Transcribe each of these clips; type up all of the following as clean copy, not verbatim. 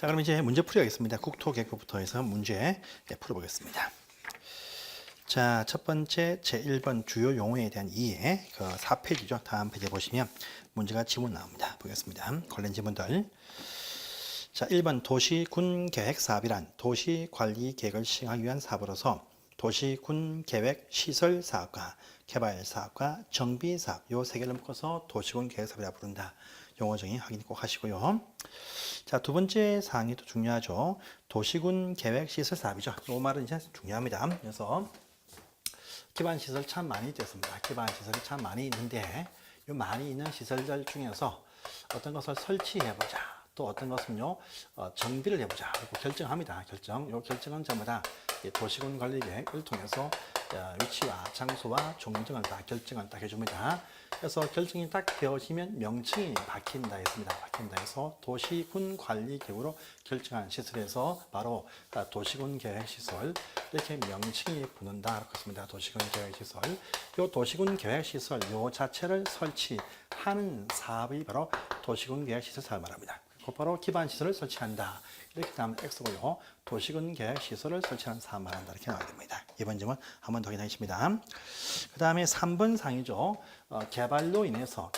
자, 그럼 이제 문제 풀이하겠습니다. 국토계획부터 해서 문제 풀어보겠습니다. 자, 첫 번째 제1번 주요 용어에 대한 이해, 그 4페이지죠. 다음 페이지에 보시면 문제가 지문 나옵니다. 보겠습니다. 관련 지문들. 자, 1번 도시군계획사업이란 도시관리계획을 시행하기 위한 사업으로서 도시군계획시설사업과 개발사업과 정비사업 요 세 개를 묶어서 도시군계획사업이라 부른다. 용어 정의 확인 꼭 하시고요. 자, 두 번째 사항이 또 중요하죠. 도시군계획시설사업이죠. 이 말은 이제 중요합니다. 그래서 기반시설 참 많이 있습니다. 기반시설이 참 많이 있는데 이 많이 있는 시설들 중에서 어떤 것을 설치해보자. 또 어떤 것은요 정비를 해보자. 그리고 결정합니다. 이 결정은 전부 다 도시군 관리계획을 통해서 위치와 장소와 종정을 다 결정을 딱 해줍니다. 그래서 결정이 딱 되어지면 명칭이 박힌다 했습니다. 박힌다 해서 도시군 관리계획으로 결정한 시설에서 바로 도시군 계획시설 이렇게 명칭이 붙는다 그렇습니다. 도시군 계획시설. 이 도시군 계획시설 요 자체를 설치하는 사업이 바로 도시군 계획시설 사업을 말합니다. 곧바로 기반시설을 설치한다. 이렇게 나오면 X고요. 도시군 계획시설을 설치하는 사업 말한다. 이렇게 나와야 됩니다. 이번 점은 한 번 더 확인하겠습니다. 그 다음에 3번 상이죠. 개발로 인해서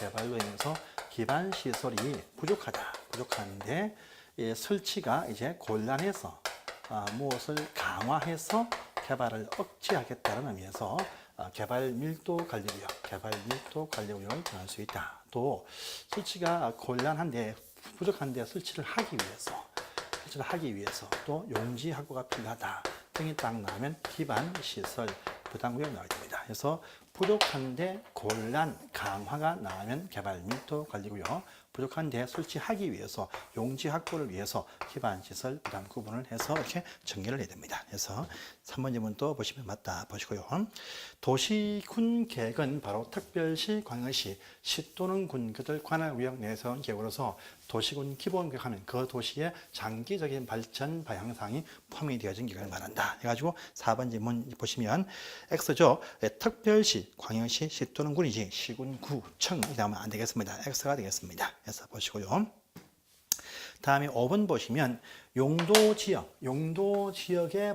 기반시설이 부족한데 설치가 이제 곤란해서 무엇을 강화해서 개발을 억제하겠다는 의미에서 개발 밀도 관리구역을 정할 수 있다. 또 설치가 곤란한데 부족한데 설치를 하기 위해서 또 용지 확보가 필요하다 등이 딱 나오면 기반시설 부담구역 나와야 됩니다. 그래서 부족한데 곤란 강화가 나오면 개발 밀도 관리구역, 부족한데 설치하기 위해서 용지 확보를 위해서 기반시설 부담 구분을 해서 이렇게 전개를 해야 됩니다. 그래서 3번 질문도 보시면 맞다 보시고요. 도시군 계획은 바로 특별시, 광역시, 시 또는 군 그들 관할구역 내에서 세운 계획으로서 도시군 기본계획하면 그 도시의 장기적인 발전 방향상이 포함이 되어진 계획을 말한다. 해가지고 4번 질문 보시면 X죠. 특별시, 광역시, 시 또는 군이지 시군, 구, 청이 나오면 안 되겠습니다. X가 되겠습니다. 그래서 보시고요. 다음에 5번 보시면 용도지역에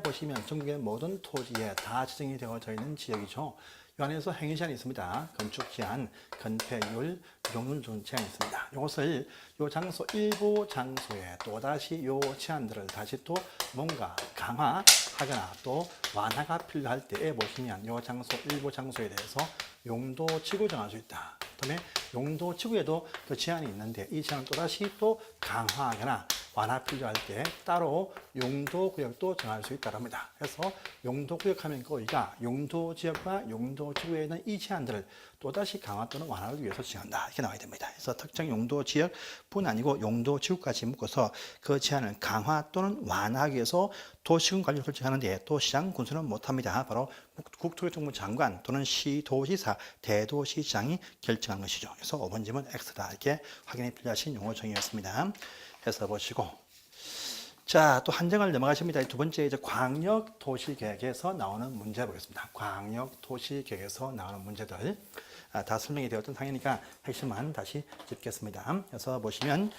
보시면 전국의 모든 토지에 다 지정이 되어져 있는 지역이죠. 이 안에서 행위제한이 있습니다. 건축 제한, 건폐율, 용률 등 제한이 있습니다. 이것을 장소 일부 장소에 또다시 제한들을 다시 또 뭔가 강화하거나 또 완화가 필요할 때에 보시면 장소 일부 장소에 대해서 용도지구 정할 수 있다. 그다음에 용도지구에도 그 제한이 있는데 이 제한을 또다시 또 강화하거나 완화 필요할 때 따로 용도구역도 정할 수 있다고 합니다. 그래서 용도구역 하면 거기가 용도지역과 용도지구에 있는 이 제한들을 또다시 강화 또는 완화를 위해서 지정한다. 이렇게 나와야 됩니다. 그래서 특정 용도지역뿐 아니고 용도지구까지 묶어서 그 제한을 강화 또는 완화하기 위해서 도시군 관리를 설치하는데 도시장, 군수는 못합니다. 바로 국토교통부 장관 또는 시도지사, 대도시장이 결정한 것이죠. 그래서 5번 질문 X다. 이렇게 확인이 필요하신 용어 정의였습니다. 해서 보시고 자, 또 한 장을 넘어가십니다. 두 번째 이제 광역도시계획에서 나오는 문제 보겠습니다. 광역도시계획에서 나오는 문제들 다 설명이 되었던 상이니까 핵심만 다시 짚겠습니다. 그래서 보시면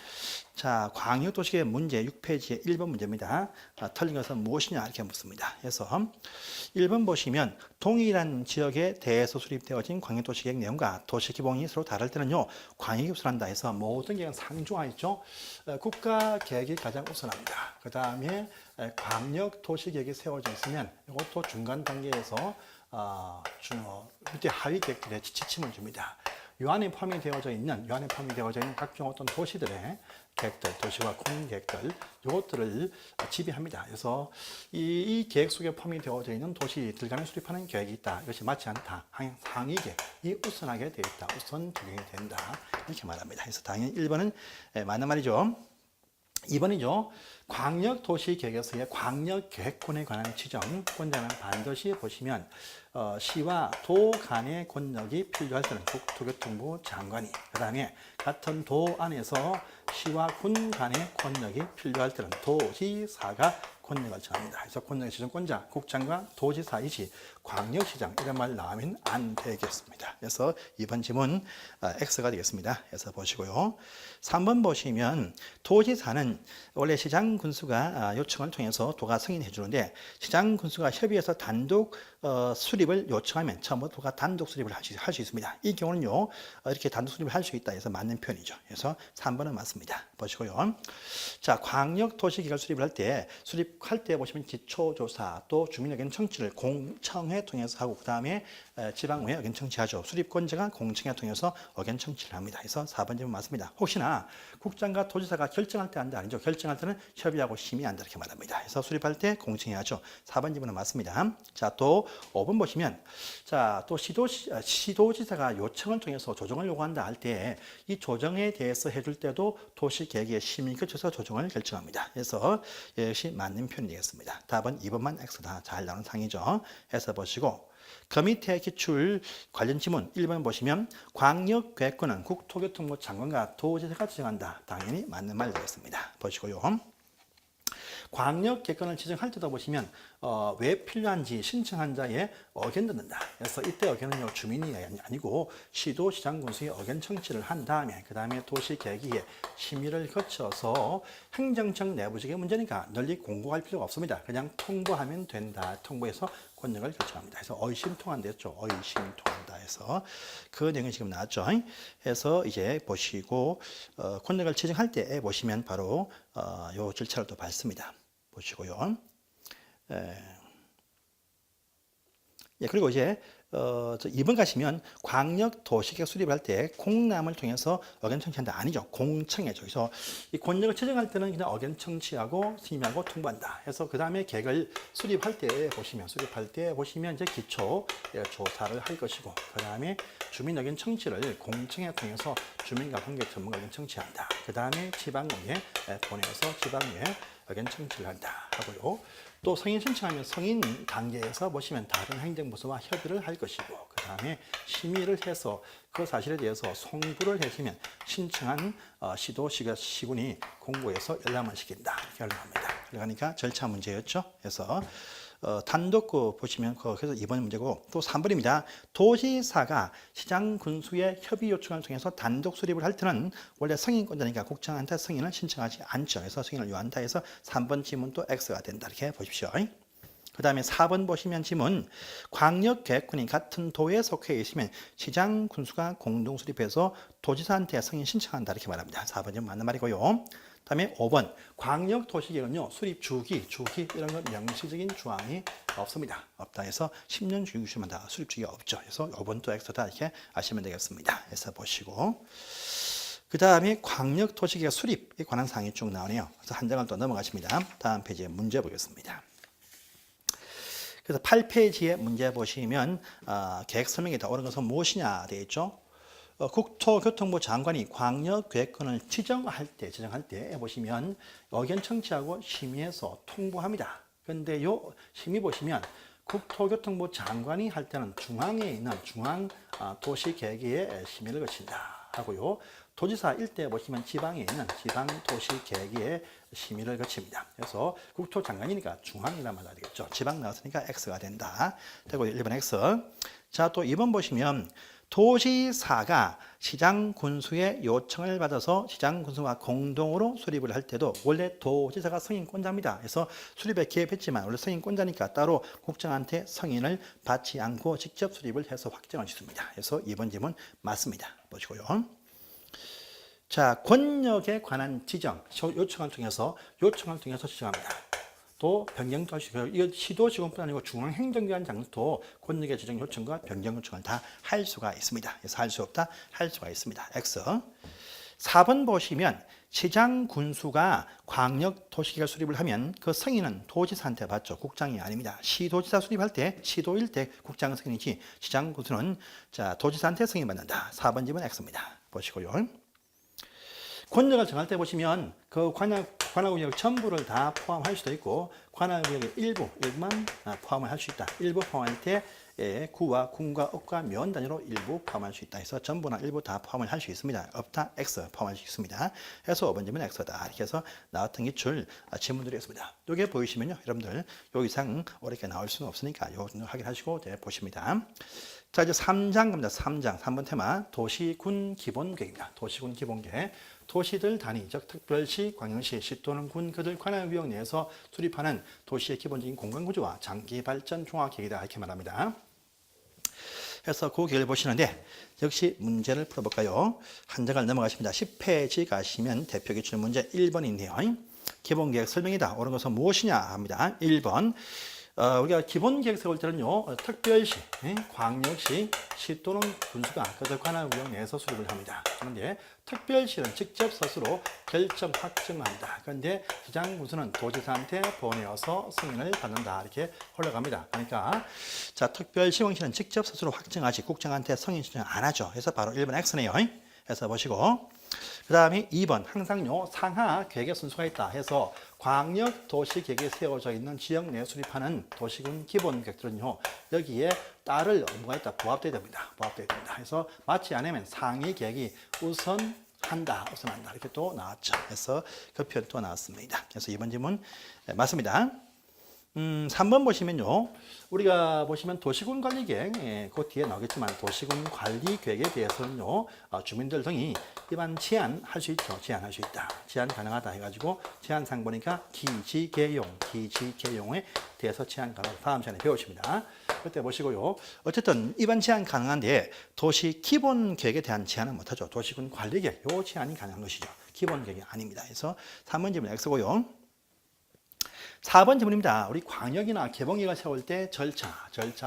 자, 광역도시계획 문제 6페이지의 1번 문제입니다. 틀린 것은 무엇이냐 이렇게 묻습니다. 그래서 1번 보시면 동일한 지역에 대해서 수립되어진 광역도시계획 내용과 도시기본이 서로 다를 때는요 광역이 우선한다 해서 모든 계획은 상중하 있죠. 국가계획이 가장 우선합니다. 그 다음에 광역도시계획이 세워져 있으면 이것도 중간 단계에서 밑에 하위 계획들의 지침을 줍니다. 이 안에 포함이 되어져 있는 각종 어떤 도시들의 계획들, 도시와 군 계획들, 이것들을 지배합니다. 그래서 이 계획 속에 포함이 되어져 있는 도시들 간에 수립하는 계획이 있다. 이것이 맞지 않다. 상위 계획이 우선하게 되어 있다. 우선 적용이 된다. 이렇게 말합니다. 그래서 당연히 1번은 맞는 말이죠. 2번이죠. 광역도시계획에서의 광역계획권에 관한 지정, 권장은 반드시 보시면 시와 도 간의 권력이 필요할 때는 국토교통부 장관이, 그 다음에 같은 도 안에서 시와 군 간의 권력이 필요할 때는 도지사가 권력을 정합니다. 그래서 권력의 지정권자 국장과 도지사이지 광역시장 이런 말 나오면 안 되겠습니다. 그래서 이번 질문 X가 되겠습니다. 그래서 보시고요. 3번 보시면 도지사는 원래 시장 군수가 요청을 통해서 도가 승인해 주는데 시장 군수가 협의해서 단독 수립을 요청하면 처음부터 도가 단독 수립을 할 수 있습니다. 이 경우는요 이렇게 단독 수립을 할 수 있다 해서 맞는 표현이죠. 그래서 3번은 맞습니다. 보시고요. 자, 광역도시계획 수립을 할 때 수립할 때 보시면 기초조사 또 주민의견 청취를 공청회 통해서 하고 그 다음에 지방의회 의견 청취하죠. 수립권자가 공청회 통해서 의견 청취를 합니다. 그래서 4번 질문 맞습니다. 혹시나 국장과 도지사가 결정할 때 한다 아니죠. 결정할 때는 협의하고 심의한다 이렇게 말합니다. 그래서 수립할 때 공청회 하죠. 4번 질문은 맞습니다. 자, 또 5번 보시면 자, 또 시도지사가 요청을 통해서 조정을 요구한다 할 때 이 조정에 대해서 해줄 때도 도시계획의 심의 거쳐서 조정을 결정합니다. 그래서 역시 맞는 표현이 되겠습니다. 답은 2번만 X다. 잘 나오는 상이죠. 해서 보시고 그 밑에 기출 관련 지문 1번 보시면 광역계획권은 국토교통부 장관과 도지사가 지정한다. 당연히 맞는 말 되겠습니다. 보시고요. 광역계획권을 지정할 때도 보시면 왜 필요한지 신청한 자의 의견 듣는다. 그래서 이때 의견은요 주민이 아니고 시도 시장 군수의 의견 청취를 한 다음에 그 다음에 도시계획위의 심의를 거쳐서 행정청 내부적인 문제니까 널리 공고할 필요가 없습니다. 그냥 통보하면 된다. 통보해서 권력을 결정합니다. 그래서 의심통한다 했죠. 의심통한다 해서 그 내용이 지금 나왔죠. 해서 이제 보시고 권력을 지정할 때 보시면 바로 요 절차를 또 밟습니다. 보시고요. 그리고 이제 2번 가시면 광역도시계획 수립할 때 공람을 통해서 의견 청취한다. 아니죠. 공청회죠. 그래서 이 권력을 지정할 때는 그냥 의견 청취하고 심의하고 통보한다. 해서 그 다음에 계획을 수립할 때 보시면 이제 기초 조사를 할 것이고 그 다음에 주민 의견 청취를 공청회 통해서 주민과 관계 전문가 의견 청취한다. 그 다음에 지방의회 보내서 지방의회 의견 청취를 한다 하고요. 또 승인 신청하면 승인 단계에서 보시면 다른 행정부서와 협의를 할 것이고 그 다음에 심의를 해서 그 사실에 대해서 송부를 해주면 신청한 시군이 공고해서 열람을 시킨다. 이렇게 열람합니다. 그러니까 절차 문제였죠. 그래서 단독 보시면 그래서 2번 문제고 또 3번입니다. 도지사가 시장 군수의 협의 요청을 통해서 단독 수립을 할 때는 원래 승인권자니까 국장한테 승인을 신청하지 않죠. 그래서 승인을 요한다 해서 3번 지문도 X가 된다. 이렇게 보십시오. 그 다음에 4번 보시면 지문 광역계획권이 같은 도에 속해 있으면 시장 군수가 공동 수립해서 도지사한테 승인 신청한다. 이렇게 말합니다. 4번 지문 맞는 말이고요. 다음에 5번 광역도시계획은요 수립 주기 이런 건 명시적인 조항이 없습니다. 없다 해서 10년 주기만 다 수립 주기가 없죠. 그래서 5번도 X다 이렇게 아시면 되겠습니다. 그래서 보시고 그 다음에 광역도시계획 수립에 관한 사항이 쭉 나오네요. 그래서 한 장을 또 넘어가십니다. 다음 페이지에 문제 보겠습니다. 그래서 8페이지에 문제 보시면 계획 설명에 다 옳은 것은 무엇이냐 되어 있죠. 국토교통부 장관이 광역계획권을 지정할 때 보시면 의견 청취하고 심의해서 통보합니다. 그런데 요 심의 보시면 국토교통부 장관이 할 때는 중앙에 있는 중앙도시계획위에 심의를 거친다 하고요. 도지사 일대 보시면 지방에 있는 지방도시계획위에 심의를 거칩니다. 그래서 국토장관이니까 중앙이란 말이 되겠죠. 지방 나왔으니까 X가 된다. 되고 1번 X. 자, 또 2번 보시면 도지사가 시장 군수의 요청을 받아서 시장 군수와 공동으로 수립을 할 때도 원래 도지사가 승인권자입니다. 그래서 수립에 개입했지만 원래 승인권자니까 따로 국장한테 승인을 받지 않고 직접 수립을 해서 확정을 짓습니다. 그래서 2번 질문 맞습니다. 보시고요. 자, 권력에 관한 지정, 요청을 통해서 지정합니다. 또 변경도 할 수 있고요. 이거 시도지구뿐 아니고 중앙행정기관 장도 권력의 지정 요청과 변경 요청을 다 할 수가 있습니다. 그래서 할 수 없다, 할 수가 있습니다. X. 4번 보시면 시장 군수가 광역도시계획 수립을 하면 그 승인은 도지사한테 받죠. 국장이 아닙니다. 시도지사 수립할 때 시도일 때 국장 승인이지 시장 군수는 도지사한테 승인받는다. 4번 집은 X입니다. 보시고요. 권력을 정할 때 보시면 그 관할구역 전부를 다 포함할 수도 있고 관할구역의 일부만 포함을 할 수 있다. 일부 포함할 때 구와 군과 억과 면 단위로 일부 포함할 수 있다 해서 전부나 일부 다 포함을 할 수 있습니다. 없다 X 포함할 수 있습니다. 해서 5번 질문 X다. 이렇게 해서 나왔던 기출 질문들이었습니다. 이게 보이시면요. 여러분들 요 이상 어렵게 나올 수는 없으니까 요 정도 확인하시고 보십니다. 자, 이제 3장 갑니다. 3장 3번 테마 도시군 기본계획입니다. 도시군 기본계획. 도시들 단위, 즉 특별시, 광역시, 시 또는 군 그들 관할 구역 내에서 수립하는 도시의 기본적인 공간구조와 장기 발전 종합계획이다 이렇게 말합니다. 그래서 그 계획을 보시는데 역시 문제를 풀어볼까요? 한 장을 넘어가십니다. 10페이지 가시면 대표 기출 문제 1번인데요. 기본계획 설명이다. 옳은 것은 무엇이냐 합니다. 1번 우리가 기본계획 세울 때는요, 특별시, 광역시, 시 또는 군수가 그들 관할 구역 내에서 수립을 합니다. 그런데 특별시는 직접 스스로 결정 확정한다. 그런데 지장군수는 도지사한테 보내어서 승인을 받는다. 이렇게 흘러갑니다. 그러니까 자 특별시공시는 직접 스스로 확정하지 국장한테 승인 신청 안 하죠. 그래서 바로 1번 X네요. 해서 보시고 그 다음에 2번 항상요 상하 계획의 순서가 있다 해서 광역 도시 계획에 세워져 있는 지역 내 수립하는 도시군 기본 계획들은요 여기에 따를 뭐가 있다 부합돼야 됩니다. 부합돼야 됩니다. 그래서 맞지 않으면 상위 계획이 우선한다 이렇게 또 나왔죠. 그래서 그 표현 또 나왔습니다. 그래서 2번 질문 맞습니다. 3번 보시면요. 우리가 보시면 도시군 관리 계획, 그 뒤에 나오겠지만 도시군 관리 계획에 대해서는요. 주민들 등이 일반 제한할 수 있죠. 제한할 수 있다. 제한 가능하다 해가지고 제한상 보니까 기지개용에 대해서 제한 가능. 다음 시간에 배우십니다. 그때 보시고요. 어쨌든 일반 제한 가능한데 도시 기본 계획에 대한 제한은 못하죠. 도시군 관리 계획, 요 제한이 가능한 것이죠. 기본 계획이 아닙니다. 그래서 3번 질문 X고요. 4번 질문입니다. 우리 광역이나 개봉계획을 세울 때 절차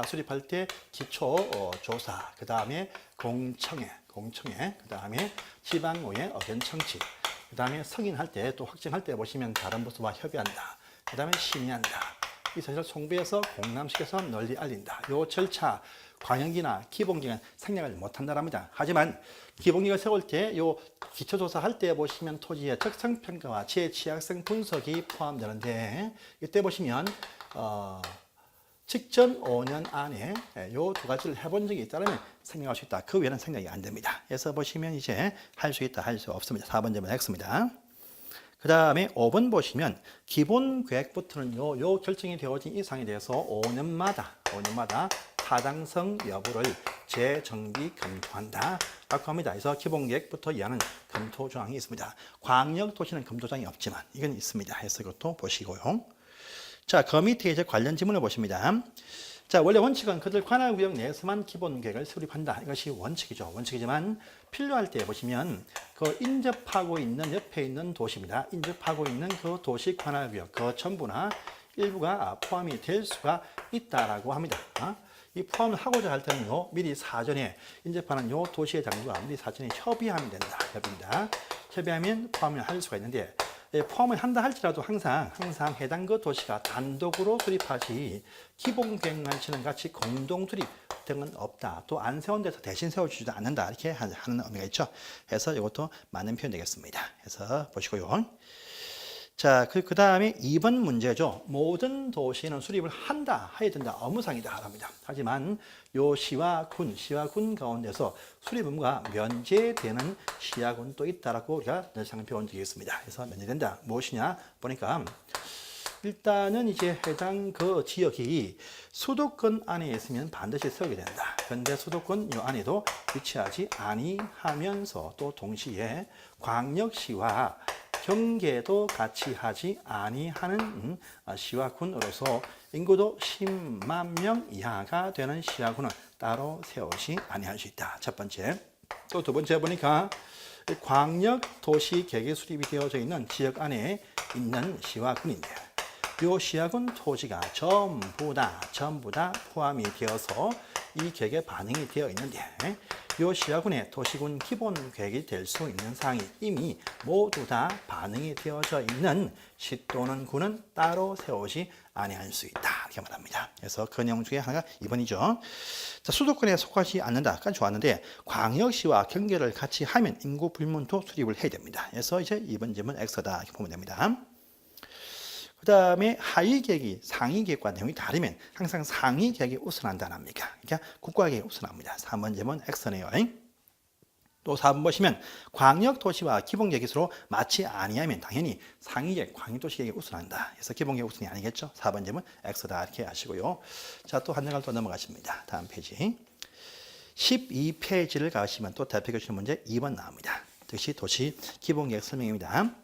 수립할 때 기초 조사, 그 다음에 공청회, 그 다음에 지방의회 의견 청취, 그 다음에 승인할 때 또 확정할 때 보시면 다른 부서와 협의한다, 그 다음에 심의한다. 이 사실을 송부해서 공람시켜서 널리 알린다. 요 절차 광역이나 기본계획은 생략을 못한다랍니다. 하지만 기본계획을 세울 때 요 기초조사 할 때 보시면 토지의 적성평가와 재취약성 분석이 포함되는데 이때 보시면 직전 5년 안에 요 두 가지를 해본 적이 있다면 생략할 수 있다. 그 외에는 생략이 안 됩니다. 그래서 보시면 이제 할 수 있다, 할 수 없습니다. 4번 질문 X입니다. 그 다음에 5번 보시면 기본 계획부터는요, 요 결정이 되어진 이상에 대해서 5년마다 타당성 여부를 재정비 검토한다. 라고 합니다. 그래서 기본 계획부터 이하는 검토 조항이 있습니다. 광역 도시는 검토 조항이 없지만 이건 있습니다. 해서 이것도 보시고요. 자, 그 밑에 이제 관련 지문을 보십니다. 자, 원래 원칙은 그들 관할 구역 내에서만 기본 계획을 수립한다. 이것이 원칙이죠. 원칙이지만 필요할 때 보시면 그 인접하고 있는 옆에 있는 도시입니다. 인접하고 있는 그 도시 관할 구역 그 전부나 일부가 포함이 될 수가 있다라고 합니다. 이 포함을 하고자 할 때는요, 미리 사전에 인접하는 요 도시의 장주와 미리 사전에 협의하면 된다. 협의하면 포함을 할 수가 있는데 포함을 한다 할지라도 항상 해당 그 도시가 단독으로 수립하지 기본 계획만 치는 같이 공동 수립 등은 없다. 또 안 세운 데서 대신 세워주지도 않는다. 이렇게 하는 의미가 있죠. 그래서 이것도 맞는 표현 되겠습니다. 그래서 보시고요. 자, 그 다음에 2번 문제죠. 모든 도시는 수립을 한다, 해야 된다, 의무상이다 합니다. 하지만 요 시와 군 가운데서 수립 의무가 면제되는 시와 군도 있다라고 우리가 늘상 배운 적이 있습니다. 그래서 면제된다. 무엇이냐 보니까 일단은 이제 해당 그 지역이 수도권 안에 있으면 반드시 세우게 된다. 그런데 수도권 요 안에도 위치하지 아니하면서 또 동시에 광역시와 경계도 같이 하지 아니하는 시와 군으로서 인구도 10만 명 이하가 되는 시와 군은 따로 세우지 아니할 수 있다. 첫 번째. 또 두 번째 보니까 광역 도시 계획 수립이 되어져 있는 지역 안에 있는 시와 군인데 이 시와 군 토지가 전부 다 포함이 되어서 이 계획에 반영이 되어 있는데 이 시야군의 도시군 기본 계획이 될 수 있는 사항이 이미 모두 다 반영이 되어져 있는 시 또는 군은 따로 세우지 아니할 수 있다. 이렇게 말합니다. 그래서 그 내용 중에 하나가 2번이죠. 자, 수도권에 속하지 않는다까지 좋았는데 광역시와 경계를 같이 하면 인구 불문토 수립을 해야 됩니다. 그래서 이제 2번 질문 X다 이렇게 보면 됩니다. 그 다음에 하위 계획이 상위 계획과 내용이 다르면 항상 상위 계획이 우선한다는 겁니까? 그러니까 국가 계획이 우선합니다. 3번점은 X네요. 또 4번 보시면 광역도시와 기본계획이 서로 맞지 아니하면 당연히 상위계획, 광역도시계획이 우선한다. 그래서 기본계획 우선이 아니겠죠. 4번점은 X다 이렇게 하시고요. 자, 또 한 장을 또 넘어가십니다. 다음 페이지. 12페이지를 가시면 또 대표교실 문제 2번 나옵니다. 즉시 도시 기본계획 설명입니다.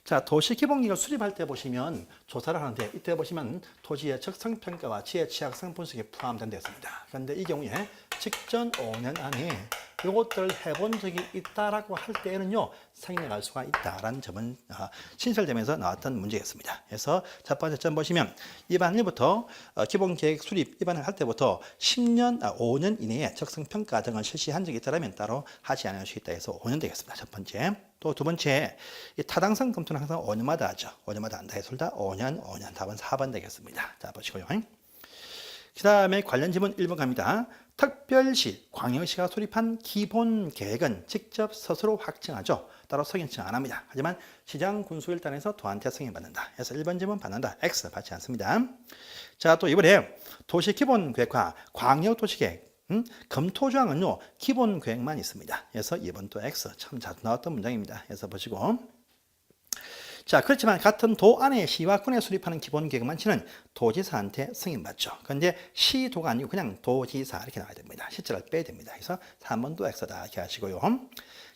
자, 도시 기본계획을 수립할 때 보시면 조사를 하는데 이때 보시면 토지의 적성평가와 지혜 취약성 분석이 포함된 데 있습니다. 그런데 이 경우에 직전 5년 안에 이것들을 해본 적이 있다라고 할 때에는요, 생략할 수가 있다라는 점은 신설되면서 나왔던 문제였습니다. 그래서 첫 번째 점 보시면 입안 1부터 기본계획 수립 입안을 할 때부터 5년 이내에 적성평가 등을 실시한 적이 있다면 따로 하지 않을 수 있다 해서 5년 되겠습니다. 첫 번째. 또 두 번째, 이 타당성 검토는 항상 5년마다 하죠. 5년마다 한다 해서 둘 다 5년. 답은 4번 되겠습니다. 자, 보시고요. 그 다음에 관련 지문 1번 갑니다. 특별시, 광역시가 수립한 기본 계획은 직접 스스로 확정하죠. 따로 승인 신청 안 합니다. 하지만 시장 군수일단에서 도한테 승인받는다. 그래서 1번 지문 받는다. X 받지 않습니다. 자, 또 이번에 도시 기본 계획과 광역 도시 계획 검토 조항은요, 기본 계획만 있습니다. 그래서 2번 또 X 참 자주 나왔던 문장입니다. 그래서 보시고. 자, 그렇지만 같은 도 안에 시와 군에 수립하는 기본 계획만 치는 도지사한테 승인받죠. 그런데 시도가 아니고 그냥 도지사 이렇게 나와야 됩니다. 시자를 빼야 됩니다. 그래서 3번도 X다 이렇게 하시고요.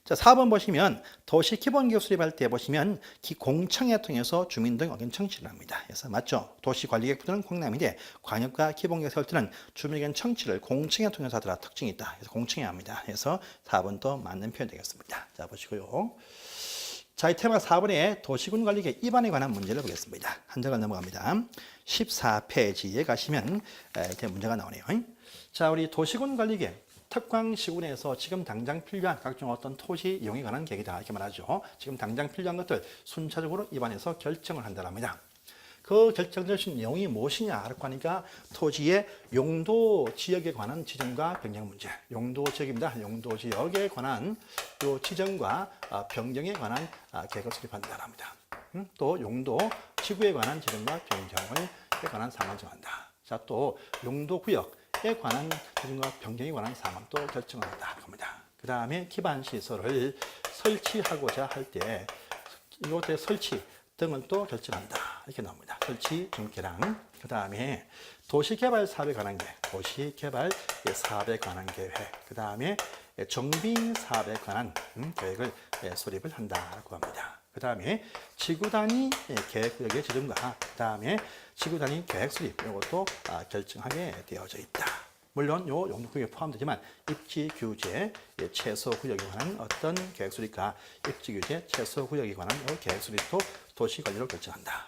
자, 4번 보시면 도시 기본계획 수립할 때 보시면 공청회 통해서 주민 등 의견 청취를 합니다. 그래서 맞죠? 도시관리계획부들은 공람인데 광역과 기본계획 세울 때는 주민 의견 청취를 공청회 통해서 하더라 특징이 있다. 그래서 공청회 합니다. 그래서 4번도 맞는 표현 되겠습니다. 자, 보시고요. 자, 이 테마 4번에 도시군관리계획 입안에 관한 문제를 보겠습니다. 한 장을 넘어갑니다. 14페이지에 가시면 이렇게 문제가 나오네요. 자, 우리 도시군관리계획 특광시군에서 지금 당장 필요한 각종 어떤 토지 이용에 관한 계획이다 이렇게 말하죠. 지금 당장 필요한 것들 순차적으로 입안에서 결정을 한다랍니다. 그 결정되신 내용이 무엇이냐라고 하니까 토지의 용도 지역에 관한 지정과 변경 문제, 용도 지역입니다. 용도 지역에 관한 요 지정과 변경에 관한 계획을 수립한다랍니다. 또 용도 지구에 관한 지정과 변경에 관한 사항을 정한다. 자, 또 용도 구역에 관한 지정과 변경에 관한 사항을 또 결정을 한다 합니다. 그 다음에 기반 시설을 설치하고자 할 때 이것의 설치 등을 또 결정한다. 이렇게 나옵니다. 설치 등기랑 그 다음에 도시개발 사업에 관한 계획, 도시개발 사업에 관한 계획, 그 다음에 정비 사업에 관한 계획을 수립을 한다고 합니다. 그 다음에 지구단위 계획구역의 지정과 그 다음에 지구단위 계획 수립 이것도 결정하게 되어져 있다. 물론 요 용도구역에 포함되지만 입지 규제 최소 구역에 관한 어떤 계획 수립과 입지 규제 최소 구역에 관한 계획 수립도 도시 관리로 결정한다.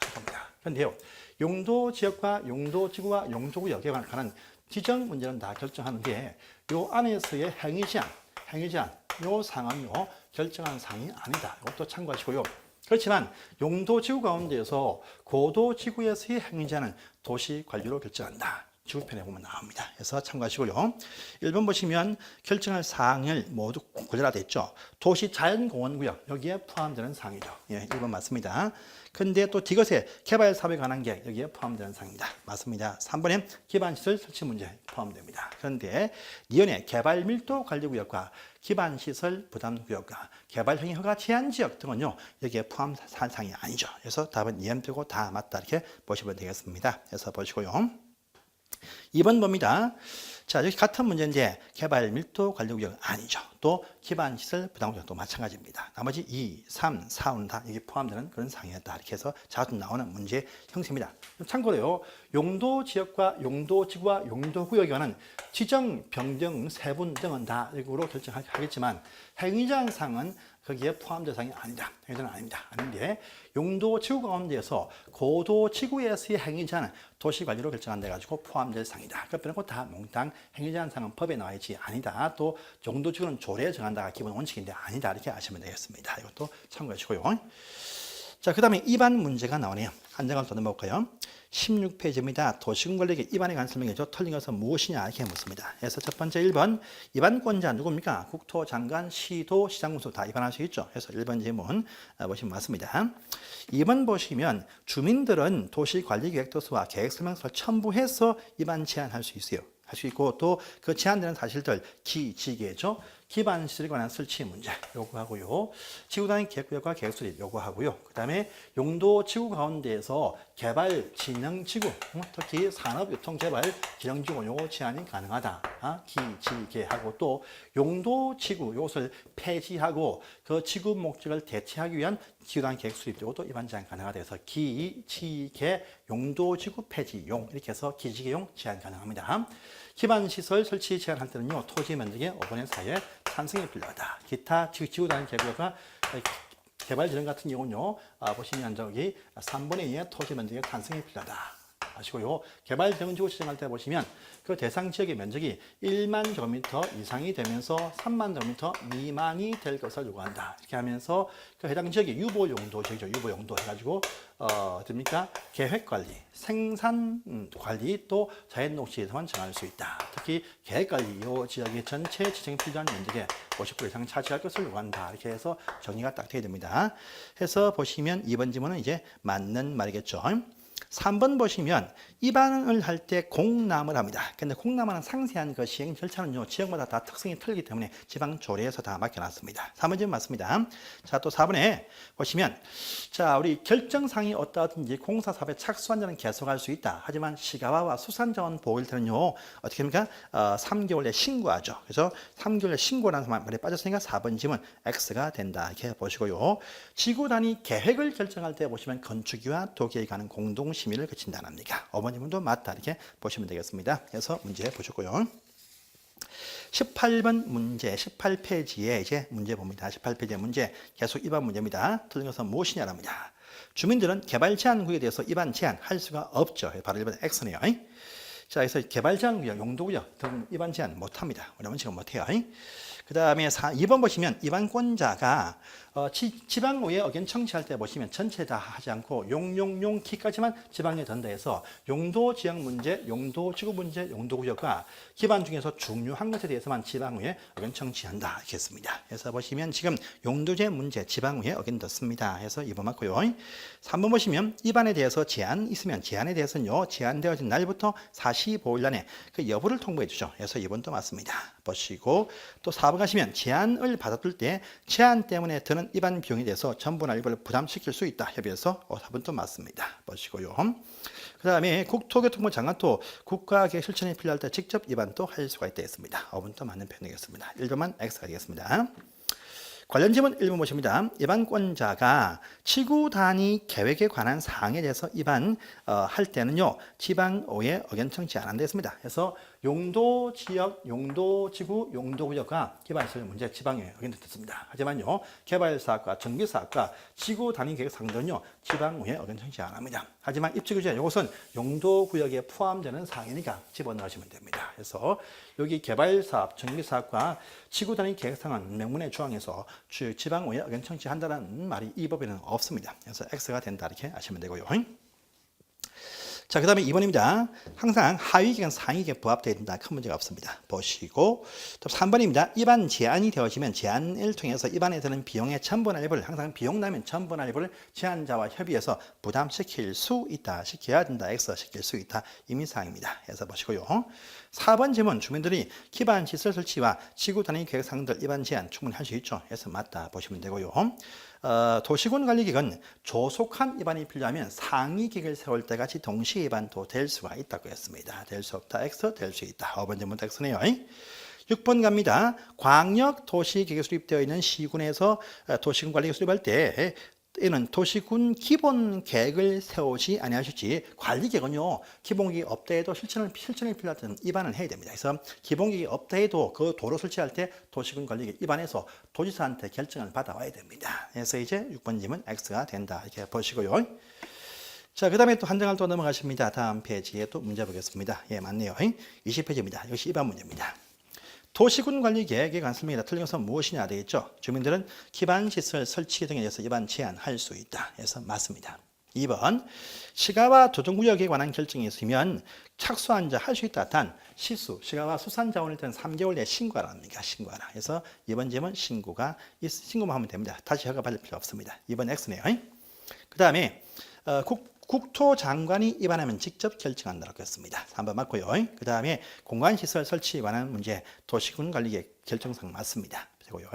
그런데요, 용도 지역과 용도 지구와 용도 구역에 관한 지정 문제는 다 결정하는데 요 안에서의 행위 제한 요 사항은요 결정한 사항이 아니다. 이것도 참고하시고요. 그렇지만 용도 지구 가운데에서 고도 지구에서의 행위 제한은 도시 관리로 결정한다. 지구편에 보면 나옵니다. 그래서 참고하시고요. 1번 보시면 결정할 사항을 모두 구별화되어 있죠. 도시 자연공원구역 여기에 포함되는 사항이죠. 예, 1번 맞습니다. 근데 또 이것에 개발 사업에 관한 계획 여기에 포함되는 사항입니다. 맞습니다. 3번엔 기반시설 설치 문제 포함됩니다. 그런데 니은의 개발 밀도 관리구역과 기반시설 부담구역과 개발 행위 허가 제한 지역 등은요 여기에 포함한 사항이 아니죠. 그래서 답은 니은 빼고 다 맞다 이렇게 보시면 되겠습니다. 그래서 보시고요. 2번 봅니다. 자, 여기 같은 문제인데 개발 밀도 관리구역은 아니죠. 또 기반시설 부담구역도 마찬가지입니다. 나머지 2, 3, 4는 다 여기 포함되는 그런 상황이었다. 이렇게 해서 자주 나오는 문제 형식입니다. 참고로요, 용도 지역과 용도 지구와 용도 구역에 관한 지정, 변경, 세분 등은 다 일부러 결정하겠지만 행위 제한 사항은 거기에 포함된 사항이 아니다. 행위 제한은 아닙니다. 아닌데 용도 지구 가운데에서 고도 지구에서의 행위 제한은 도시 관리로 결정한다 해가지고 포함될 사항이다. 그 빼놓고 다 몽땅 행위 제한 사항은 법에 나와 있지 아니다. 또 용도 지구는 조례에 정한다가 기본 원칙인데 아니다. 이렇게 아시면 되겠습니다. 이것도 참고하시고요. 자, 그 다음에 2반 문제가 나오네요. 한 장을 더 넘어볼까요? 16페이지입니다. 도시군관리계 2반에 관한 설명이죠. 틀린 것은 무엇이냐 이렇게 묻습니다. 그래서 첫 번째 1번 2반권자 누굽니까? 국토장관, 시도, 시장군수 다 2반할 수 있죠. 그래서 1번 질문 보시면 맞습니다. 2번 보시면 주민들은 도시관리계획도서와 계획설명서를 첨부해서 2반 제안할 수 있어요. 할 수 있고 또 그 제한되는 사실들 기지계죠. 기반 시설에 관한 설치 문제 요구하고요. 지구단위 계획구역과 계획수립 요구하고요. 그다음에 용도 지구 가운데에서 개발 진영 지구, 특히 산업 유통 개발 진영 지구 요거 제한이 가능하다. 기지계하고 또 용도 지구 요것을 폐지하고 그 지구 목적을 대체하기 위한 지구단위 계획수립 요것도 입안 제한 가능하다 해서 기지계 용도 지구 폐지용 이렇게 해서 기지계용 제한 가능합니다. 기반 시설 설치 제한할 때는요, 토지 면적의 5분의 4의 찬성이 필요하다. 기타 지구 단위 계획과 개발 지정 같은 경우는요, 보시면 저기 3분의 2의 토지 면적의 찬성이 필요하다. 아시고요. 개발 지정지구 지정할 때 보시면 그 대상 지역의 면적이 1만 제곱미터 이상이 되면서 3만 제곱미터 미만이 될 것을 요구한다. 이렇게 하면서 그 해당 지역의 유보 용도 지역이죠. 유보 용도 해가지고 됩니까? 계획 관리, 생산 관리 또 자연 녹지에서만 정할 수 있다. 특히 계획 관리 이 지역의 전체 지정이 필요한 면적의 50% 이상 차지할 것을 요구한다. 이렇게 해서 정리가 딱 되어야 됩니다. 해서 보시면 2번 질문은 이제 맞는 말이겠죠. 3번 보시면 입안을 할 때 공람을 합니다. 근데 공람하는 상세한 그 시행 절차는요, 지역마다 다 특성이 틀리기 때문에 지방 조례에서 다 맡겨놨습니다. 3번 질문 맞습니다. 자, 또 4번에 보시면, 자, 우리 결정상이 어떠하든지 공사 사업에 착수한 자는 계속할 수 있다. 하지만 시가와와 수산자원 보호일 때는요, 어떻게 합니까? 3개월 내 신고하죠. 그래서 3개월 내 신고라는 말에 빠졌으니까 4번 질문 X가 된다. 이렇게 보시고요. 지구 단위 계획을 결정할 때 보시면 건축위와 도계에 관한 공동 심의를 거친다는 겁니다. 5번 질문도 맞다 이렇게 보시면 되겠습니다. 그래서 문제 보셨고요. 18번 문제 18페이지에 이제 문제 봅니다. 18페이지의 문제 계속 입안 문제입니다. 틀린 것은 무엇이냐랍니다. 주민들은 개발 제한 구역에 대해서 입안 제한할 수가 없죠. 바로 1번 X네요. 자, 그래서 개발 제한 구역, 용도 구역 등 입안 제한 못합니다. 어려운 지금 못해요. 그 다음에 2번 보시면 입안권자가 지방의회 의견 청취할 때 보시면 전체 다 하지 않고 용용용 키까지만 지방에 던다 해서 용도 지역 문제, 용도 지구 문제, 용도 구역과 기반 중에서 중요한 것에 대해서만 지방의회 의견 청취한다 이렇게 했습니다. 그래서 보시면 지금 용도제 문제 지방의회 의견 듣습니다. 해서 2번 맞고요. 3번 보시면 입안에 대해서 제한 있으면 제한에 대해서는요, 제한되어진 날부터 45일 안에 그 여부를 통보해 주죠. 그래서 2번도 맞습니다. 보시고 또 4번 가시면 제한을 받았을 때 제한 때문에 드는 입안 비용에 대해서 전부나 일부를 부담시킬 수 있다. 협의해서 4번도 맞습니다. 보시고요. 그 다음에 국토교통부 장관도 국가계획 실천이 필요할 때 직접 입안도 할 수가 있다 했습니다. 5번도 맞는 편이겠습니다. 1번만 X가 되겠습니다. 관련 질문 1번 보십니다. 입안권자가 지구 단위 계획에 관한 사항에 대해서 입안할 때는요, 지방의회 의견 청취 안 한다 했습니다. 그래서 용도 지역, 용도 지구, 용도 구역과 개발시설 문제 지방의회 의견 듣습니다. 하지만요, 개발사업과 전기사업과 지구 단위 계획 사항들은요, 지방의회 의견 청취 안 합니다. 하지만 입지규제 이것은 용도 구역에 포함되는 사항이니까 집어넣으시면 됩니다. 그래서 여기 개발사업, 전기사업과 지구 단위 계획 사항은 명문의 조항에서 지방의회 의견 청취한다는 말이 이 법에는 없습니다. 그래서 X가 된다 이렇게 아시면 되고요. 자, 그 다음에 2번입니다. 항상 하위 계획은 상위 계획 부합되어야 된다. 큰 문제가 없습니다. 보시고 또 3번입니다. 입안 제한이 되어지면 제한을 통해서 입안에 드는 비용의 전부나 일부를 항상 비용 나면 전부나 일부를 제한자와 협의해서 부담시킬 수 있다. 시켜야 된다. X 시킬 수 있다. 임의사항입니다. 그래서 보시고요. 4번 질문 주민들이 기반 시설 설치와 지구 단위 계획 사항들 입안 제한 충분히 할 수 있죠. 그래서 맞다 보시면 되고요. 도시군 관리계획은 조속한 입안이 필요하면 상위 계획을 세울 때같이 동시에 입안도 될 수가 있다고 했습니다. 될 수 없다. X, 될 수 있다. 5번 질문도 X네요. 6번 갑니다. 광역 도시계획이 수립되어 있는 시군에서 도시군 관리계획 수립할 때 이는 도시군 기본 계획을 세우지 아니하실지 관리계획은요, 기본 계획이 없다 해도 실천이 필요하다는 입안을 해야 됩니다. 그래서 기본 계획이 없다 해도 그 도로 설치할 때 도시군 관리계획 입안해서 도지사한테 결정을 받아와야 됩니다. 그래서 이제 6번 질문 X가 된다 이렇게 보시고요. 자, 그 다음에 또 한 장을 또 넘어가십니다. 다음 페이지에 또 문제 보겠습니다. 예, 맞네요. 20페이지입니다. 이것이 입안 문제입니다. 도시군 관리 계획에 관한 설명이다. 틀린 것은 무엇이냐 되겠죠. 주민들은 기반 시설 설치 등에 대해서 위반 제한할 수 있다. 그래서 맞습니다. 2번 시가와 조정구역에 관한 결정이 있으면 착수한 자 할 수 있다. 단 시수, 시가와 수산자원일 때는 3개월 내에 신고하라 합니다. 신고하라. 그래서 2번 질문 신고만 하면 됩니다. 다시 허가 받을 필요 없습니다. 2번 X네요. 그 다음에 국토장관이 위반하면 직접 결정한다고 했습니다. 3번 맞고요. 그 다음에 공간시설 설치에 관한 문제 도시군 관리계획 결정상 맞습니다. 되고요.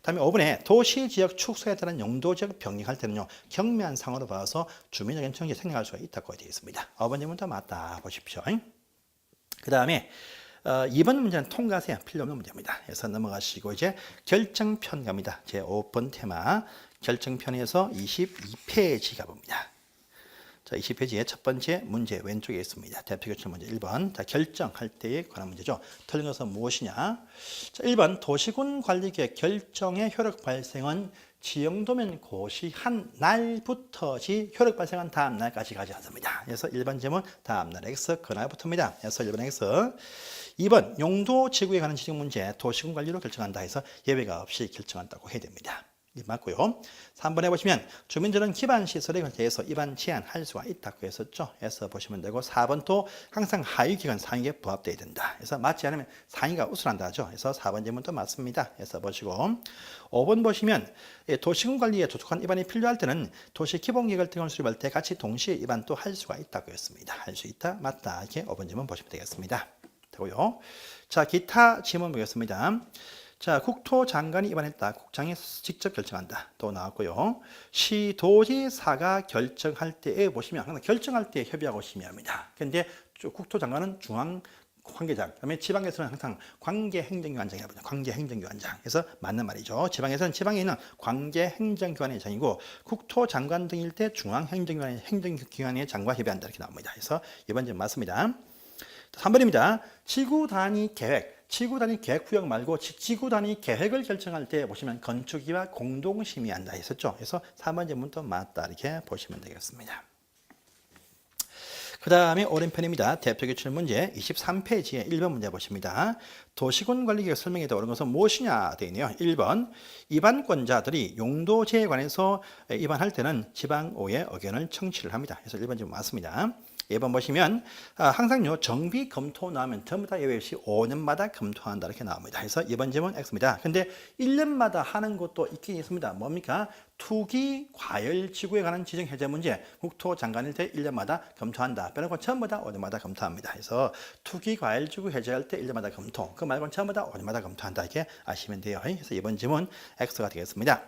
다음에 5번에 도시지역 축소에 따른 용도지역 변경할 때는요 경미한 상황으로 봐서 주민의견 청구가 생겨날 수가 있다고 되어 있습니다. 5번 질문도 맞다 보십시오. 그 다음에 2번 문제는 통과하세요. 필요 없는 문제입니다. 그래서 넘어가시고 이제 결정편 갑니다. 제 5번 테마 결정편에서 22페이지 가봅니다. 자, 20페이지의 첫 번째 문제 왼쪽에 있습니다. 대표 교출 문제 1번. 자, 결정할 때에 관한 문제죠. 틀린 것은 무엇이냐? 자, 1번 도시군 관리계획 결정의 효력 발생은 지형도면 고시한 날부터지 효력 발생한 다음 날까지 가지 않습니다. 그래서 1번 질문 다음 날 X 그날부터입니다. 그래서 1번 X. 2번 용도 지구에 관한 지정 문제 도시군 관리로 결정한다 해서 예외가 없이 결정한다고 해야 됩니다. 맞고요. 3번에 보시면 주민들은 기반 시설에 대해서 위반 제한할 수가 있다고 했었죠. 해서 보시면 되고 4번 또 항상 하위 기관 상위에 부합되어야 된다. 그래서 맞지 않으면 상위가 우선한다 하죠. 그래서 4번 질문도 맞습니다. 해서 보시고 5번 보시면 도시군 관리에 조속한 위반이 필요할 때는 도시 기본계획을 등을 수립할 때 같이 동시에 위반 또 할 수가 있다고 했습니다. 할 수 있다, 맞다 이렇게 5번 질문 보시면 되겠습니다. 되고요. 자, 기타 질문 보겠습니다. 자, 국토장관이 위반했다. 국장이 직접 결정한다. 또 나왔고요. 시도지사가 결정할 때에 보시면 항상 결정할 때 협의하고 심의합니다. 그런데 국토장관은 중앙 관계장, 그다음에 지방에서는 항상 관계행정기관장이라고 합니다. 관계행정기관장. 그래서 맞는 말이죠. 지방에서는 지방에 있는 관계행정기관의 장이고 국토장관 등일 때 중앙행정기관의 행정기관의 장과 협의한다 이렇게 나옵니다. 그래서 이번 점 맞습니다. 3번입니다. 지구 단위 계획. 지구 단위 계획 구역 말고 지구 단위 계획을 결정할 때 보시면 건축위와 공동 심의한다 했었죠. 그래서 3번 질문도 맞다 이렇게 보시면 되겠습니다. 그 다음에 오른편입니다. 대표 기출 문제 23페이지에 1번 문제 보십니다. 도시군 관리계획 설명에 옳은 것은 무엇이냐 되어 있네요. 1번 위반권자들이 용도제에 관해서 위반할 때는 지방의회 의견을 청취를 합니다. 그래서 1번 질문 맞습니다. 2번 보시면 항상요 정비 검토 나오면 전부 다 예외 없이 5년마다 검토한다 이렇게 나옵니다. 그래서 2번 질문 X입니다. 근데 1년마다 하는 것도 있긴 있습니다. 뭡니까? 투기 과열 지구에 관한 지정 해제 문제 국토장관일 때 1년마다 검토한다. 빼놓고 전부 다 5년마다 검토합니다. 그래서 투기 과열 지구 해제할 때 1년마다 검토. 그 말고는 전부 다 5년마다 검토한다. 이렇게 아시면 돼요. 그래서 이번 질문 X가 되겠습니다.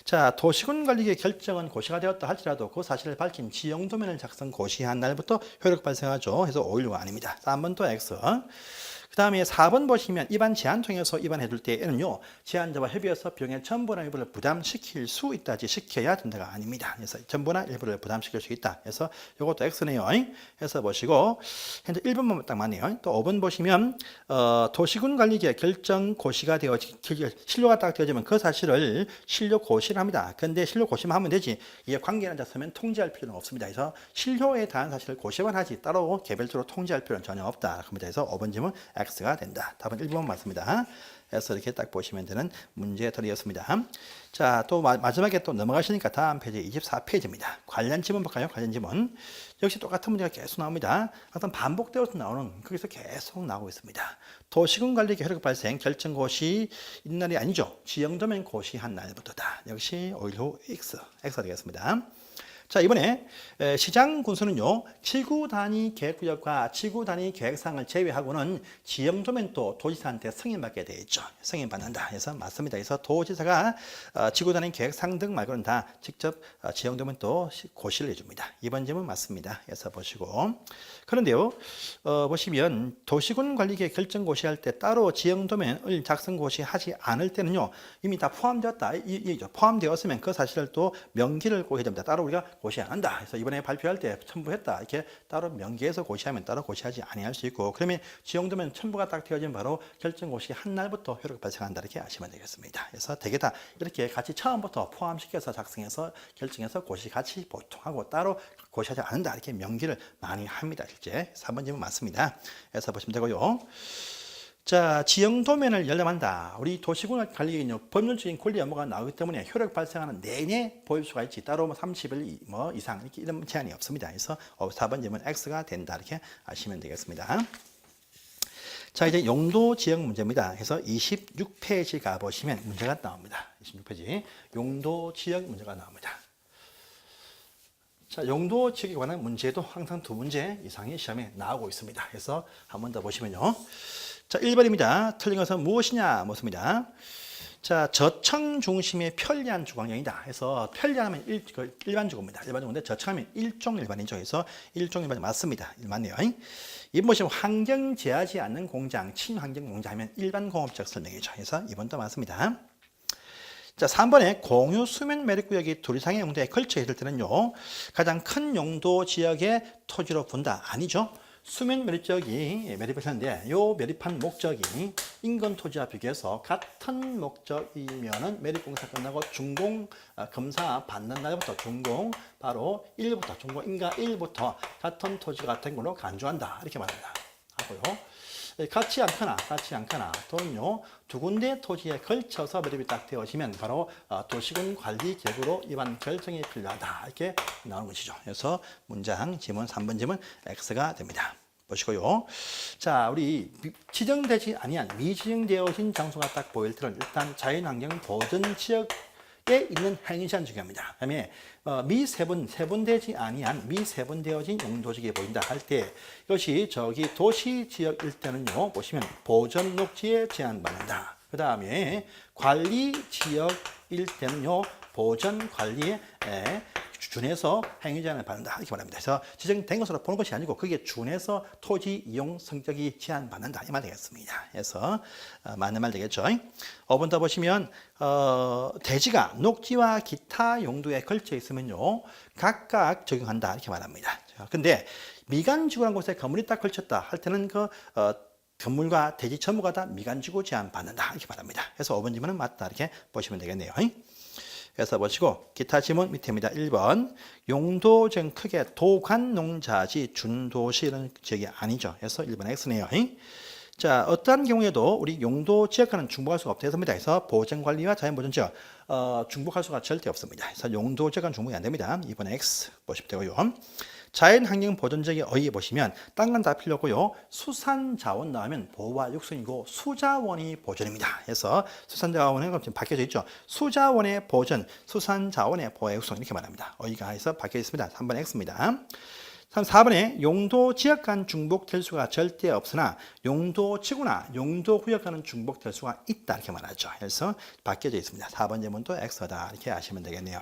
자, 도시군 관리계획 결정은 고시가 되었다 할지라도 그 사실을 밝힌 지형도면을 작성 고시한 날부터 효력 발생하죠. 그래서 5일류가 아닙니다. 3번 또 X. 그 다음에 4번 보시면 위반 제한 통해서 위반해 줄 때에는요 제한자와 협의해서 비용의 전부나 일부를 부담시킬 수 있다지 시켜야 된다가 아닙니다. 그래서 전부나 일부를 부담시킬 수 있다. 그래서 이것도 X네요. 해서 보시고 현재 1번만 딱 맞네요. 또 5번 보시면 도시군 관리계획 결정 고시가 되어 신료가 딱 되어지면 그 사실을 신료 고시를 합니다. 근데 신료 고시만 하면 되지 이게 관계는 잡으면 통지할 필요는 없습니다. 그래서 신료에 대한 사실을 고시만 하지 따로 개별적으로 통지할 필요는 전혀 없다. 그래서 5번 질문 X가 된다. 답은 1번 맞습니다. 그래서 이렇게 딱 보시면 되는 문제들이었습니다. 자, 또 마지막에 또 넘어가시니까 다음 페이지 24페이지입니다. 관련 지문 볼까요? 관련 지문. 역시 똑같은 문제가 계속 나옵니다. 항상 반복되어서 나오는, 거기서 계속 나오고 있습니다. 도시군 관리계획 효력 발생 결정 고시 있는 날이 아니죠. 지형도면 고시한 날부터다. 역시 5일 후 X가 되겠습니다. 자, 이번에 시장 군수는요 지구 단위 계획구역과 지구 단위 계획사항을 제외하고는 지형도면 또 도지사한테 승인받게 되어 있죠. 승인받는다 해서 맞습니다. 그래서 도지사가 지구 단위 계획사항 등 말고는 다 직접 지형도면 또 고시를 해줍니다. 이번 질문 맞습니다. 해서 보시고 그런데요 보시면 도시군 관리계획 결정 고시할 때 따로 지형도면을 작성 고시하지 않을 때는요 이미 다 포함되었다. 포함되었으면 그 사실을 또 명기를 꼭 해야 됩니다. 따로 우리가 고시 안 한다. 그래서 이번에 발표할 때 첨부했다. 이렇게 따로 명기해서 고시하면 따로 고시하지 아니할 수 있고 그러면 지형도면 첨부가 딱 되어지면 바로 결정 고시 한 날부터 효력 발생한다. 이렇게 아시면 되겠습니다. 그래서 되게 다 이렇게 같이 처음부터 포함시켜서 작성해서 결정해서 고시 같이 보통 하고 따로 고시하지 않는다. 이렇게 명기를 많이 합니다. 실제 3번 질문 맞습니다. 그래서 보시면 되고요. 자, 지형 도면을 열람한다. 우리 도시군을 관리는 법률적인 권리 업무가 나오기 때문에 효력 발생하는 내내 보일 수가 있지. 따로 뭐 30일 뭐 이상 이렇게 이런 제한이 없습니다. 그래서 4번 질문 X가 된다. 이렇게 아시면 되겠습니다. 자, 이제 용도 지역 문제입니다. 그래서 26페이지 가보시면 문제가 나옵니다. 26페이지. 용도 지역 문제가 나옵니다. 자, 용도 지역에 관한 문제도 항상 2문제 이상이 시험에 나오고 있습니다. 그래서 한 번 더 보시면요. 자, 1번입니다. 틀린 것은 무엇이냐? 묻습니다. 자, 저층 중심의 편리한 주거형이다. 해서 편리하면 일반 주거입니다. 일반 주거인데 저층하면 일종 일반이죠. 그래서 일종 일반이 맞습니다. 맞네요. 이번 보시면 환경 제하지 않는 공장, 친환경 공장 하면 일반 공업적 설명이죠. 그래서 이번도 맞습니다. 자, 3번에 공유 수면 매립구역이 둘 이상의 용도에 걸쳐 있을 때는요, 가장 큰 용도 지역의 토지로 본다. 아니죠. 수면 매립지역이 매립하셨는데 이 매립한 목적이 인근 토지와 비교해서 같은 목적이면은 매립공사 끝나고 준공 검사 받는 날부터 준공 바로 1부터 준공 인가 1부터 같은 토지 같은 걸로 간주한다 이렇게 말합니다. 하고요. 같이 않거나 또는요 두 군데 토지에 걸쳐서 매립이 딱 되어지면 바로 도시군 관리 계획으로 위반 결정이 필요하다 이렇게 나오는 것이죠. 그래서 문장 지문 3번 지문 X가 됩니다. 보시고요. 자, 우리 지정되지 아니한 미지정되어진 장소가 딱 보일 때는 일단 자연환경 보전 지역에 있는 행시한 지역입니다. 그다음에 세분되지 아니한 미세분되어진 용도지역이 보인다 할 때 이것이 저기 도시 지역일 때는요 보시면 보전 녹지에 제한받는다. 그 다음에 관리 지역일 때는요 보전 관리에 준해서 행위 제한을 받는다 이렇게 말합니다. 그래서 지정된 것으로 보는 것이 아니고 그게 준해서 토지 이용 성적이 제한받는다 이 말 되겠습니다. 그래서 맞는 말 되겠죠. 5번 더 보시면 대지가 녹지와 기타 용도에 걸쳐 있으면요 각각 적용한다 이렇게 말합니다. 근데 미간지구라는 곳에 건물이 딱 걸쳤다 할 때는 건물과 대지 전부가 다 미간지구 제한받는다 이렇게 말합니다. 그래서 5번 질문은 맞다 이렇게 보시면 되겠네요. 그래서 보시고 기타 지문 밑에입니다. 1번 용도정 크게 도관농자지 준도시 이런 지역이 아니죠. 그래서 1번 X네요. 자, 어떠한 경우에도 우리 용도 지역과는 중복할 수가 없다 해서입니다. 그래서 보전관리와 자연보전 지역 중복할 수가 절대 없습니다. 그래서 용도 지역과는 중복이 안 됩니다. 2번 X 보시면 되고요. 자연환경 보전적이 어휘에 보시면 딴 건 다 필요 없고요. 수산자원 나오면 보호와 육성이고 수자원이 보전입니다. 그래서 수산자원은 지금 바뀌어져 있죠. 수자원의 보전, 수산자원의 보호 육성 이렇게 말합니다. 어휘가 해서 바뀌어 있습니다. 3번 X입니다. 4번에 용도 지역 간 중복될 수가 절대 없으나 용도 지구나 용도 구역 간은 중복될 수가 있다 이렇게 말하죠. 그래서 바뀌어져 있습니다. 4번 제문도 X다 이렇게 아시면 되겠네요.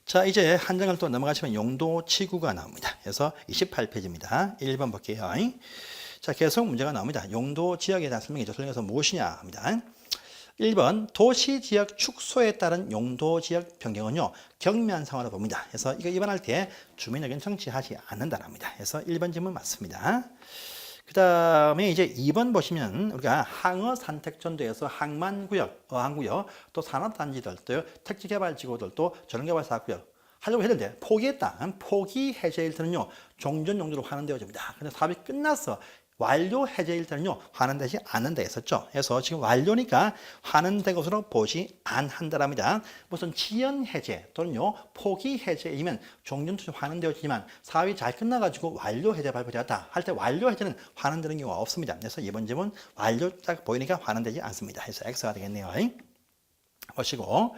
자, 이제 한 장을 또 넘어가시면 용도 지구가 나옵니다. 그래서 28페이지입니다. 1번 볼게요. 자, 계속 문제가 나옵니다. 용도 지역에 대한 설명이죠. 설명해서 무엇이냐 합니다. 1번 도시지역 축소에 따른 용도지역 변경은요 경미한 상황으로 봅니다. 그래서 이거 위반할 때 주민 의견 청취하지 않는다는 겁니다. 그래서 1번 질문 맞습니다. 그 다음에 이제 2번 보시면 우리가 항어 산택전도에서 항만구역, 어항구역, 또 산업단지들, 또 택지개발지구들, 또 전원개발사구역 하려고 했는데 포기했다. 포기 해제일 때는요 종전 용도로 환원되어집니다. 근데 사업이 끝났어. 완료 해제일 때는요 환원되지 않는다 했었죠. 그래서 지금 완료니까 환원된 것으로 보지 않는다랍니다. 무슨 지연 해제 또는요 포기 해제이면 종전투자 환원되어지지만 사업이 잘 끝나가지고 완료 해제 발표되었다 할 때 완료 해제는 환원되는 경우가 없습니다. 그래서 이번 질문 완료 딱 보이니까 환원되지 않습니다. 그래서 X가 되겠네요. 보시고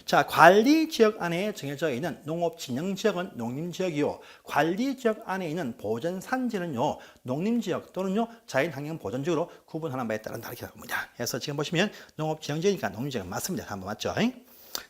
자 관리지역 안에 정해져 있는 농업진영지역은 농림지역이요 관리지역 안에 있는 보전산지는요 농림지역 또는요 자연환경보전지역으로 구분하는 바에 따른다 이렇게 나옵니다. 그래서 지금 보시면 농업진영지역이니까 농림지역 맞습니다. 한번 맞죠?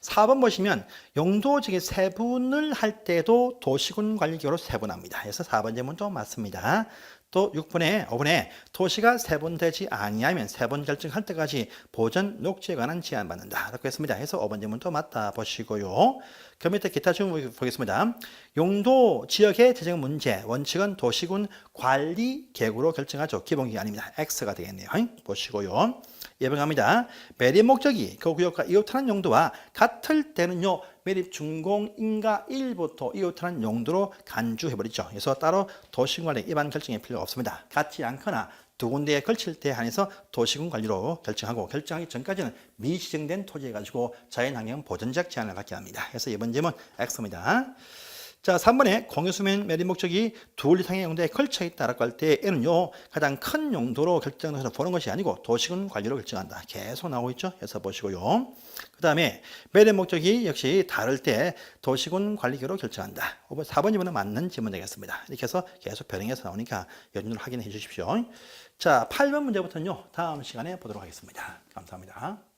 4번 보시면 용도지역의 세분을 할 때도 도시군 관리기호로 세분합니다. 그래서 4번 질문도 맞습니다. 또 6번에 5번에 도시가 세분되지 아니하면 세분 결정할 때까지 보전 녹지에 관한 제한받는다 라고 했습니다. 그래서 5번 질문도 맞다 보시고요. 그 밑에 기타 질문 보겠습니다. 용도 지역의 재정 문제 원칙은 도시군 관리 계획으로 결정하죠. 기본기가 아닙니다. X가 되겠네요. 보시고요. 예방합니다. 매립 목적이 그 구역과 이웃하는 용도와 같을 때는요 매립 준공 인가 1부터 이웃하는 용도로 간주해버리죠. 그래서 따로 도시관리 위반 결정이 필요 없습니다. 같지 않거나 두 군데에 걸칠 때 한해서 도시군 관리로 결정하고 결정하기 전까지는 미지정된 토지에 가지고 자연환경 보전적 제한을 갖게 합니다. 그래서 이번 질문 X입니다. 자, 3번에 공유수면 매립 목적이 둘 이상의 용도에 걸쳐 있다라고 할 때 N은요 가장 큰 용도로 결정해서 보는 것이 아니고 도시군 관리로 결정한다. 계속 나오고 있죠. 그래서 보시고요. 그 다음에 매립 목적이 역시 다를 때 도시군 관리계로 결정한다. 4번, 2번은 맞는 질문 되겠습니다. 이렇게 해서 계속 변형해서 나오니까 연륜을 확인해 주십시오. 자, 8번 문제부터는요 다음 시간에 보도록 하겠습니다. 감사합니다.